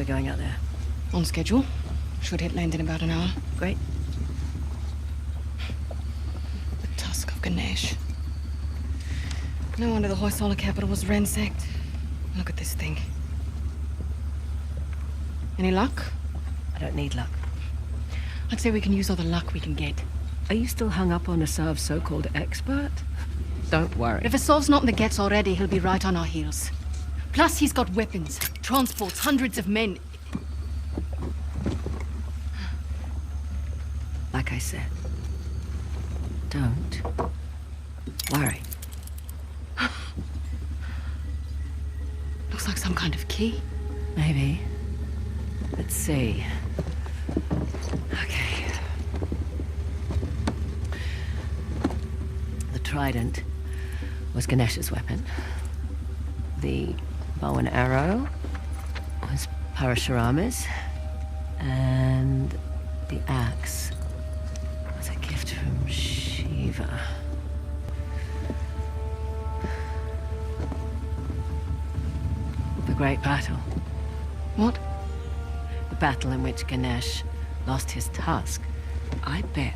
we going out there? On schedule. Should hit land in about an hour. Great. The tusk of Ganesh. No wonder the Hoysallar capital was ransacked. Look at this thing. Any luck? I don't need luck. I'd say we can use all the luck we can get. Are you still hung up on Asav's so-called expert? Don't worry. If Asav's not in the Gets already, he'll be right on our heels. Plus, he's got weapons, transports, hundreds of men. Like I said, don't worry. Looks like some kind of key. Maybe. Let's see. Okay. The trident was Ganesh's weapon. The bow and arrow was Parashurama's. And the axe was a gift from Shiva. The Great Battle. What? The battle in which Ganesh lost his tusk. I bet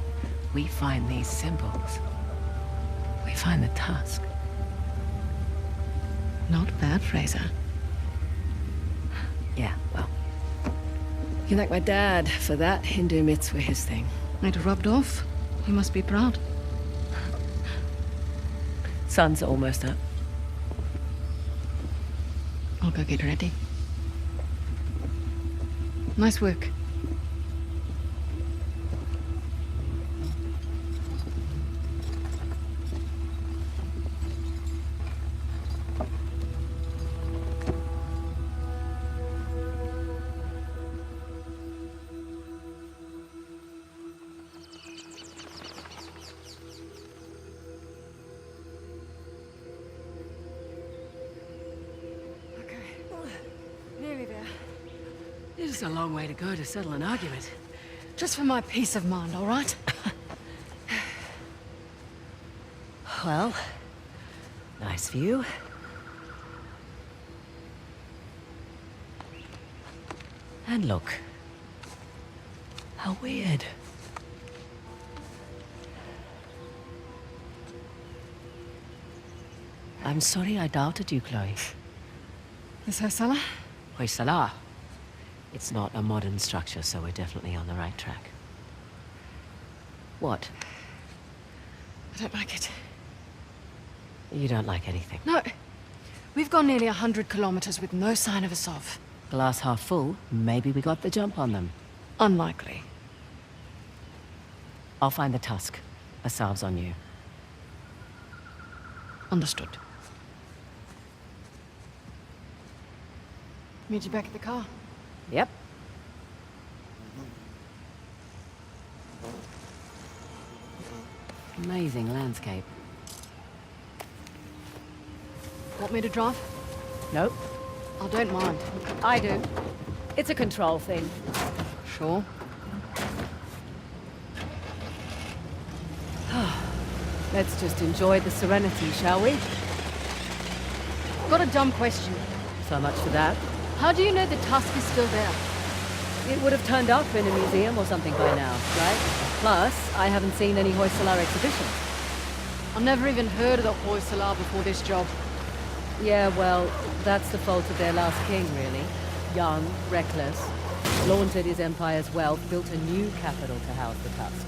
we find these symbols. We find the tusk. Not bad, Fraser. Yeah, well. You can thank my dad for that. Hindu myths were his thing. It rubbed off. You must be proud. Sun's almost up. I'll go get ready. Nice work. It's a long way to go to settle an argument. Just for my peace of mind, all right? Well, nice view. And look. How weird. I'm sorry I doubted you, Chloe. This Hoysallar? Hoysallar. It's not a modern structure, so we're definitely on the right track. What? I don't like it. You don't like anything. No. We've gone nearly 100 kilometers with no sign of Asav. Glass half full, maybe we got the jump on them. Unlikely. I'll find the tusk. Asav's on you. Understood. Meet you back at the car. Yep. Amazing landscape. Want me to drive? Nope. I don't mind. I do. It's a control thing. Sure. Let's just enjoy the serenity, shall we? Got a dumb question. So much for that. How do you know the tusk is still there? It would have turned up in a museum or something by now, right? Plus, I haven't seen any Hoysallar exhibitions. I've never even heard of the Hoysallar before this job. Yeah, well, that's the fault of their last king, really. Young, reckless, flaunted his empire's wealth, built a new capital to house the tusk.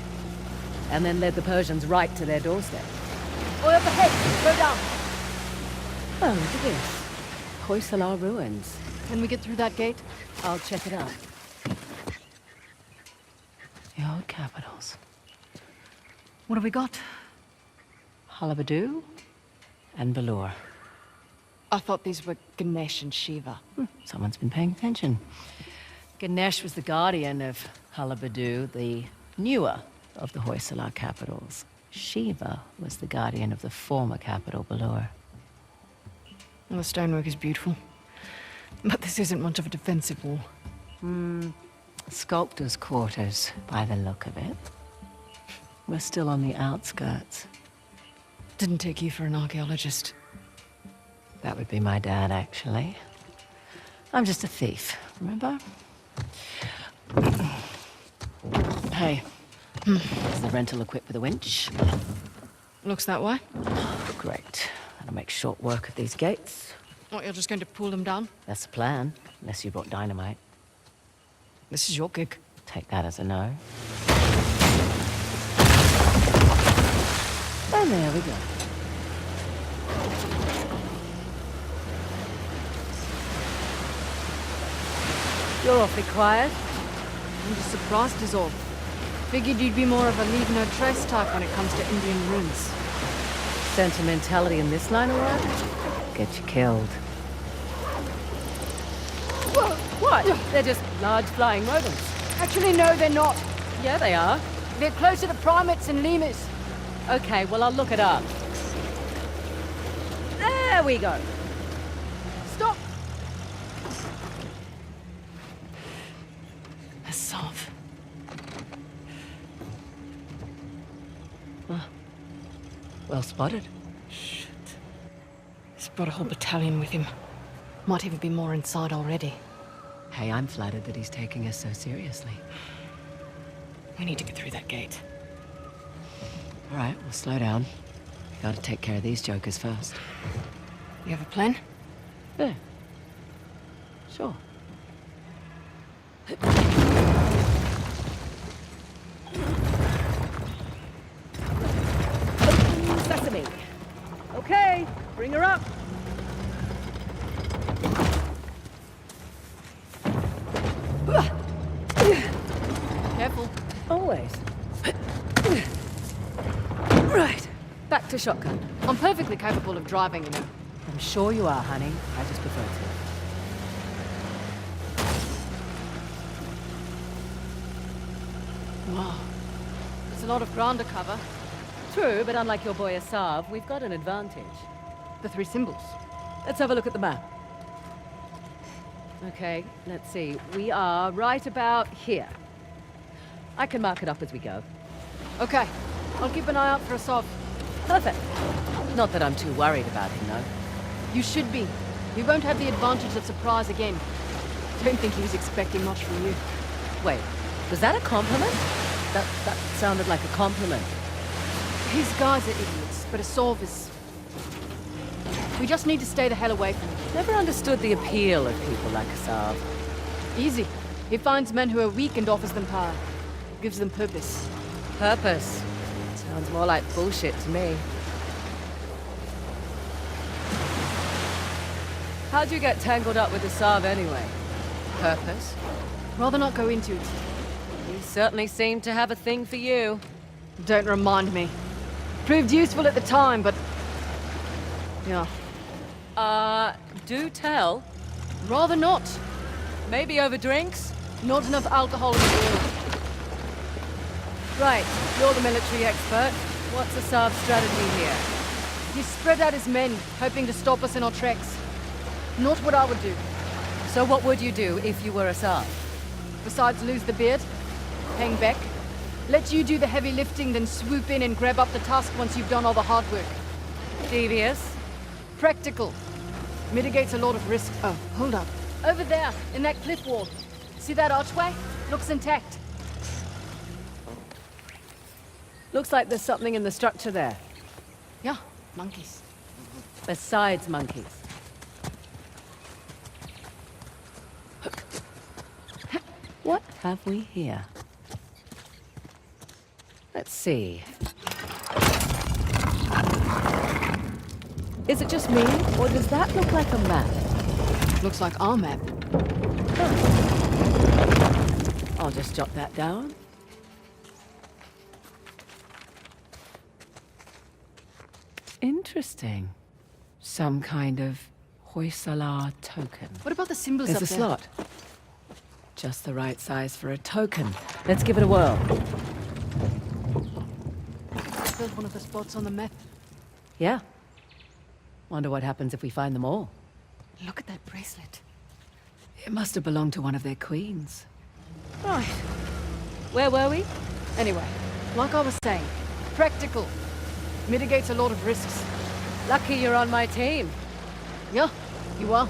And then led the Persians right to their doorstep. Boy up ahead! Go down! Oh, look at this. Hoysallar ruins. Can we get through that gate? I'll check it out. The old capitals. What have we got? Halebidu and Balur. I thought these were Ganesh and Shiva. Someone's been paying attention. Ganesh was the guardian of Halebidu, the newer of the Hoysallar capitals. Shiva was the guardian of the former capital, Balur. Well, the stonework is beautiful. But this isn't much of a defensive wall. Sculptor's quarters, by the look of it. We're still on the outskirts. Didn't take you for an archaeologist. That would be my dad, actually. I'm just a thief, Remember? Hey, is the rental equipped with a winch? Looks that way. Great. That'll make short work of these gates. What, you're just going to pull them down? That's the plan, unless you brought dynamite. This is your gig. Take that as a no. And there we go. You're awfully quiet. I'm just surprised is all. Figured you'd be more of a leave no trace type when it comes to Indian ruins. Sentimentality in this line of work? Get you killed. Whoa, what? They're just large flying rodents. Actually, no, they're not. Yeah, they are. They're closer to primates and lemurs. Okay, well, I'll look it up. There we go. Stop! A sov. Well spotted. Shit. He's brought a whole battalion with him. Might even be more inside already. Hey, I'm flattered that he's taking us so seriously. We need to get through that gate. All right, we'll slow down. We gotta take care of these jokers first. You have a plan? Yeah. Sure. Sesame. Okay, bring her up. Careful. Always. Right. Back to shotgun. I'm perfectly capable of driving, you know. I'm sure you are, honey. I just prefer to. Wow. There's a lot of ground to cover. True, but unlike your boy Asav, we've got an advantage. The three symbols. Let's have a look at the map. Okay, let's see. We are right about here. I can mark it up as we go. Okay. I'll keep an eye out for a sov. Perfect. Not that I'm too worried about him, though. You should be. We won't have the advantage of surprise again. Don't think he was expecting much from you. Wait, was that a compliment? That sounded like a compliment. His guys are idiots, but a sov is... We just need to stay the hell away from him. Never understood the appeal of people like Asav. Easy. He finds men who are weak and offers them power. Gives them purpose. Purpose. Sounds more like bullshit to me. How'd you get tangled up with Asav anyway? Purpose? Rather not go into it. He certainly seemed to have a thing for you. Don't remind me. Proved useful at the time, but... Yeah. Do tell. Rather not. Maybe over drinks? Not enough alcohol in the world. Right, you're the military expert. What's Asav's strategy here? He spread out his men, hoping to stop us in our tracks. Not what I would do. So what would you do if you were Asav? Besides lose the beard, hang back, let you do the heavy lifting, then swoop in and grab up the tusk once you've done all the hard work. Devious? Practical. Mitigates a lot of risk. Oh, hold up. Over there, in that cliff wall. See that archway? Looks intact. Looks like there's something in the structure there. Yeah, monkeys. Besides monkeys. What have we here? Let's see. Is it just me, or does that look like a map? Looks like our map. I'll just jot that down. Interesting. Some kind of Hoisallar token. What about the symbols There's up a there? slot. Just the right size for a token. Let's give it a whirl. Built one of the spots on the map. Yeah. Wonder what happens if we find them all. Look at that bracelet. It must have belonged to one of their queens. Right. Where were we? Anyway, like I was saying, practical. Mitigates a lot of risks. Lucky you're on my team. Yeah, you are.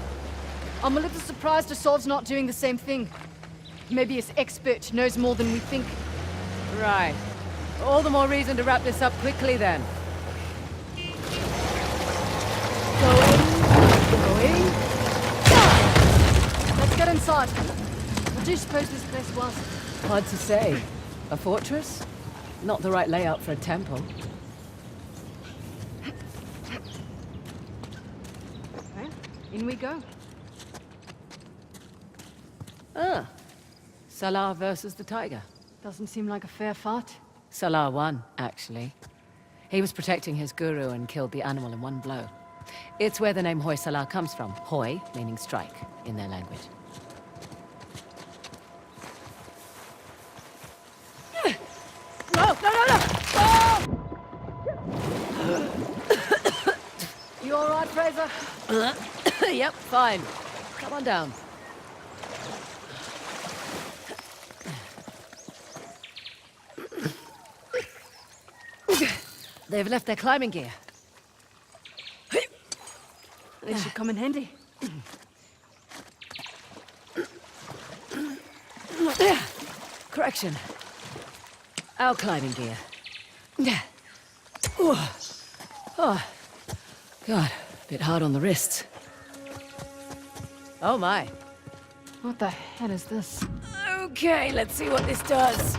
I'm a little surprised Assault's not doing the same thing. Maybe his expert knows more than we think. Right. All the more reason to wrap this up quickly, then. Going. Let's get inside. What do you suppose this place was? Hard to say. A fortress? Not the right layout for a temple. Well, in we go. Ah. Salah versus the tiger. Doesn't seem like a fair fight. Salah won, actually. He was protecting his guru and killed the animal in one blow. It's where the name Hoisallah comes from. Hoi, meaning strike, in their language. No! Oh! You all right, Fraser? Yep, fine. Come on down. They've left their climbing gear. They should come in handy. Correction. Our climbing gear. Oh, God, a bit hard on the wrists. Oh my. What the hell is this? Okay, let's see what this does.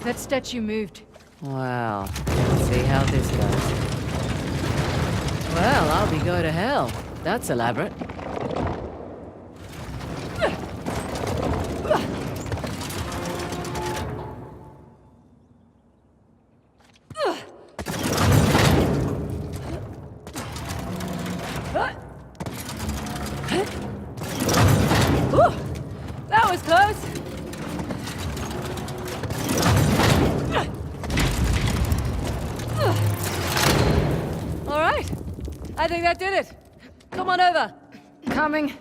That statue moved. Wow, let's see how this goes. Well, I'll be going to hell. That's elaborate. That was close. All right. I think that did it. Come on over. Coming.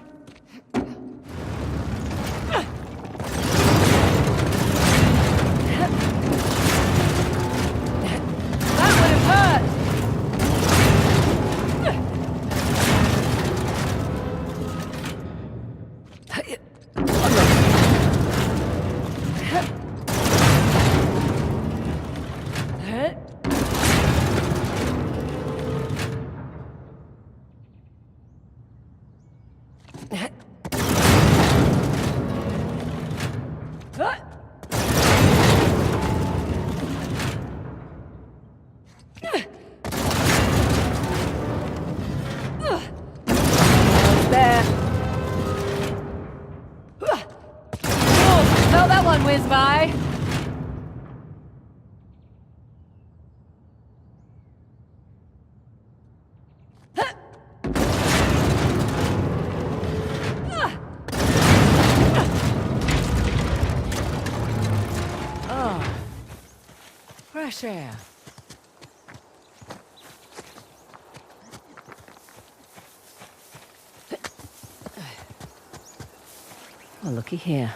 That would have hurt. There. Oh, felt that one whiz by. Oh, fresh air. Well, looky here.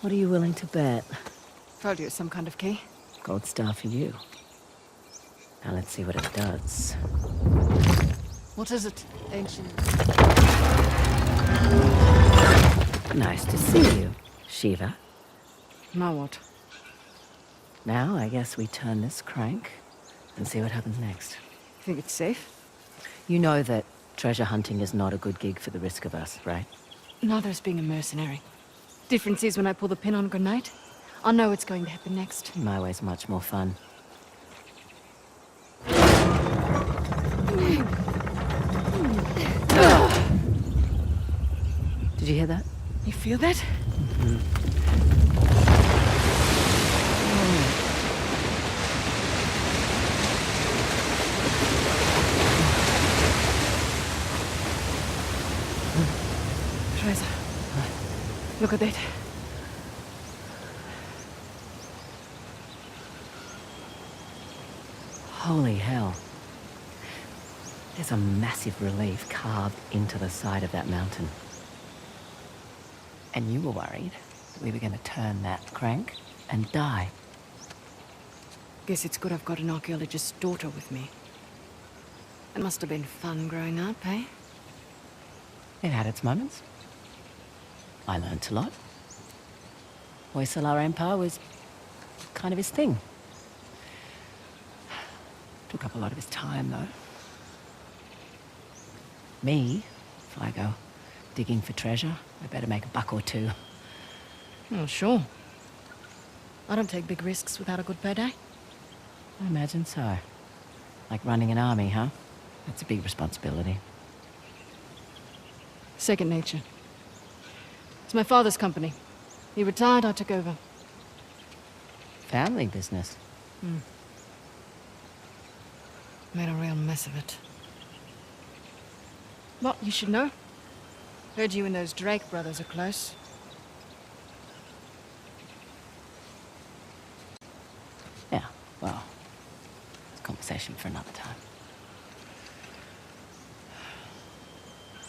What are you willing to bet? Told you it's some kind of key. Gold star for you. Now let's see what it does. What is it? Ancient. Nice to see you, Shiva. Now what? Now I guess we turn this crank and see what happens next. You think it's safe? You know that treasure hunting is not a good gig for the risk of us, right? Neither is being a mercenary. Difference is when I pull the pin on a grenade, I know what's going to happen next. My way's much more fun. Did you hear that? You feel that? Fraser, look at that. Holy hell. There's a massive relief carved into the side of that mountain. And you were worried that we were going to turn that crank and die. Guess it's good I've got an archaeologist's daughter with me. It must have been fun growing up, eh? It had its moments. I learnt a lot. Hoisallar Empire was kind of his thing. Took up a lot of his time, though. Me, if I go digging for treasure, I better make a buck or two. Oh, sure. I don't take big risks without a good payday. I imagine so. Like running an army, huh? That's a big responsibility. Second nature. It's my father's company. He retired, I took over. Family business. Made a real mess of it. Well, you should know. Heard you and those Drake brothers are close. Yeah, well, it's a conversation for another time.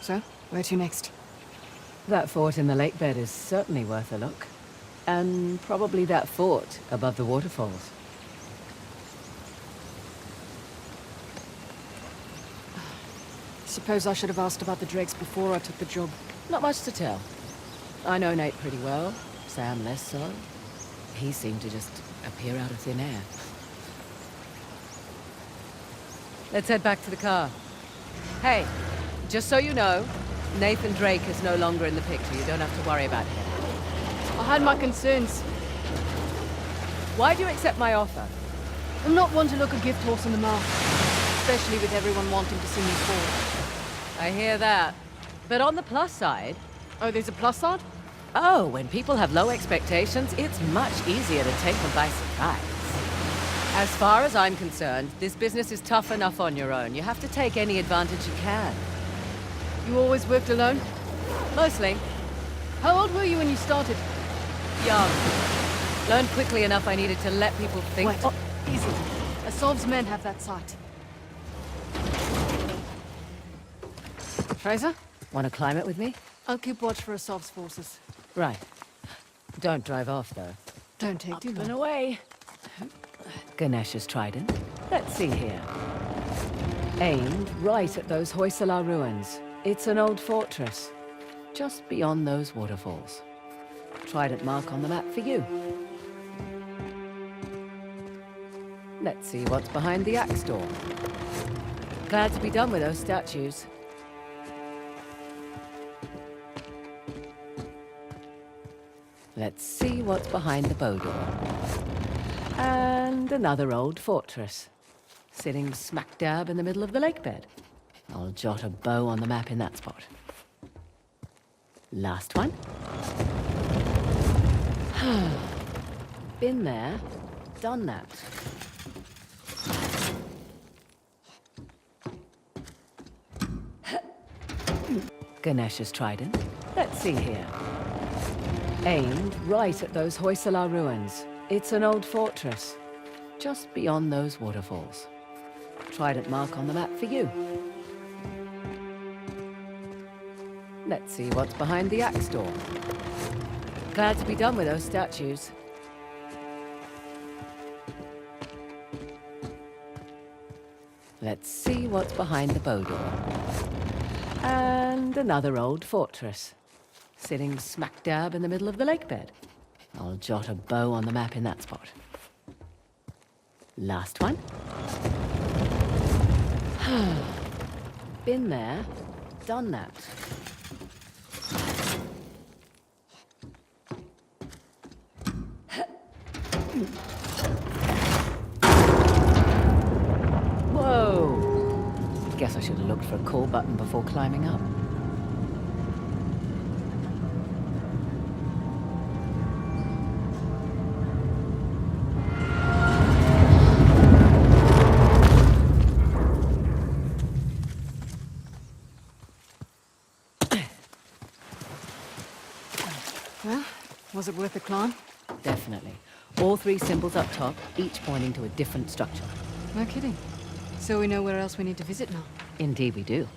So, where to next? That fort in the lake bed is certainly worth a look. And probably that fort above the waterfalls. Suppose I should have asked about the Drakes before I took the job. Not much to tell. I know Nate pretty well, Sam less so. He seemed to just appear out of thin air. Let's head back to the car. Hey, just so you know, Nathan Drake is no longer in the picture. You don't have to worry about him. I had my concerns. Why do you accept my offer? I'm not one to look a gift horse in the mouth. Especially with everyone wanting to see me fall. I hear that. But on the plus side... Oh, there's a plus side? Oh, when people have low expectations, it's much easier to take them by surprise. As far as I'm concerned, this business is tough enough on your own. You have to take any advantage you can. You always worked alone? Mostly. How old were you when you started? Young. Learned quickly enough I needed to let people think... Wait, easy. Asov's men have that sight. Fraser? Want to climb it with me? I'll keep watch for Asov's forces. Right. Don't drive off, though. Don't take too Up and long. away. Ganesh's trident. Let's see here. Aimed right at those Hoisallar ruins. It's an old fortress, just beyond those waterfalls. Trident mark on the map for you. Let's see what's behind the axe door. Glad to be done with those statues. Let's see what's behind the bow door. And another old fortress, sitting smack dab in the middle of the lake bed. I'll jot a bow on the map in that spot. Last one. Been there, done that. Ganesh's trident. Let's see here. Aimed right at those Hoisallar ruins. It's an old fortress, just beyond those waterfalls. Trident mark on the map for you. Let's see what's behind the axe door. Glad to be done with those statues. Let's see what's behind the bow door. And another old fortress, sitting smack dab in the middle of the lake bed. I'll jot a bow on the map in that spot. Last one. Been there, done that. Whoa! Guess I should have looked for a call button before climbing up. Well, was it worth the climb? Definitely. All three symbols up top, each pointing to a different structure. No kidding. So we know where else we need to visit now. Indeed we do.